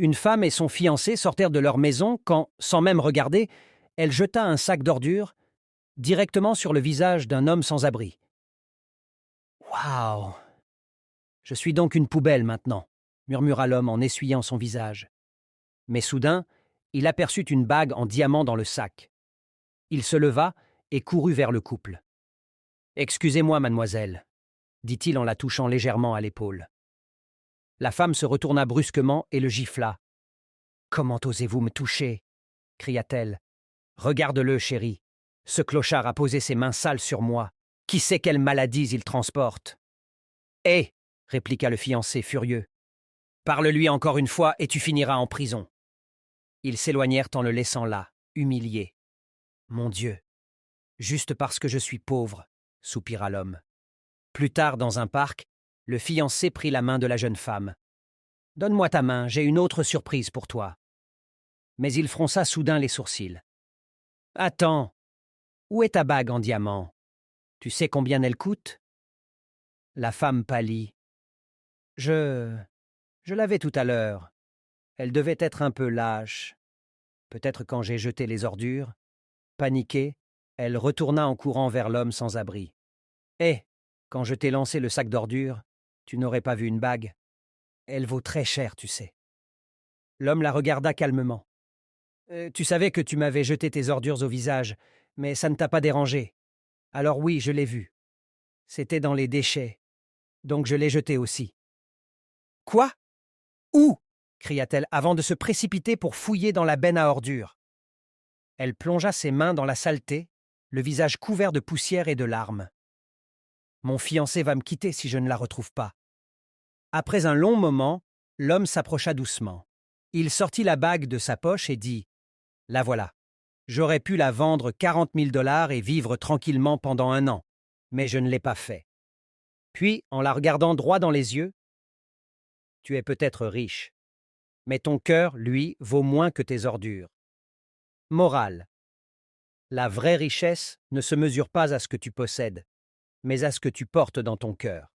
Une femme et son fiancé sortirent de leur maison quand, sans même regarder, elle jeta un sac d'ordures directement sur le visage d'un homme sans abri. Waouh! Je suis donc une poubelle maintenant, murmura l'homme en essuyant son visage. Mais soudain, il aperçut une bague en diamant dans le sac. Il se leva et courut vers le couple. Excusez-moi, mademoiselle, dit-il en la touchant légèrement à l'épaule. La femme se retourna brusquement et le gifla. Comment osez-vous me toucher? Cria-t-elle. Regarde-le, chérie. Ce clochard a posé ses mains sales sur moi. Qui sait quelles maladies il transporte? Hé! Répliqua le fiancé furieux. Parle-lui encore une fois et tu finiras en prison. Ils s'éloignèrent en le laissant là, humilié. Mon Dieu! Juste parce que je suis pauvre, soupira l'homme. Plus tard, dans un parc, le fiancé prit la main de la jeune femme. Donne-moi ta main, j'ai une autre surprise pour toi. Mais il fronça soudain les sourcils. Attends, où est ta bague en diamant? Tu sais combien elle coûte? La femme pâlit. Je l'avais tout à l'heure. Elle devait être un peu lâche. Peut-être quand j'ai jeté les ordures. Paniquée, elle retourna en courant vers l'homme sans abri. Hé, quand je t'ai lancé le sac d'ordures, tu n'aurais pas vu une bague. Elle vaut très cher, tu sais. L'homme la regarda calmement. Tu savais que tu m'avais jeté tes ordures au visage, mais ça ne t'a pas dérangé. Alors oui, je l'ai vu. C'était dans les déchets, donc je l'ai jeté aussi. Quoi? Où? Cria-t-elle avant de se précipiter pour fouiller dans la benne à ordures. Elle plongea ses mains dans la saleté, le visage couvert de poussière et de larmes. Mon fiancé va me quitter si je ne la retrouve pas. Après un long moment, l'homme s'approcha doucement. Il sortit la bague de sa poche et dit « La voilà. J'aurais pu la vendre 40 000 $ et vivre tranquillement pendant 1 an, mais je ne l'ai pas fait. » Puis, en la regardant droit dans les yeux, « Tu es peut-être riche, mais ton cœur, lui, vaut moins que tes ordures. » Morale. La vraie richesse ne se mesure pas à ce que tu possèdes, mais à ce que tu portes dans ton cœur.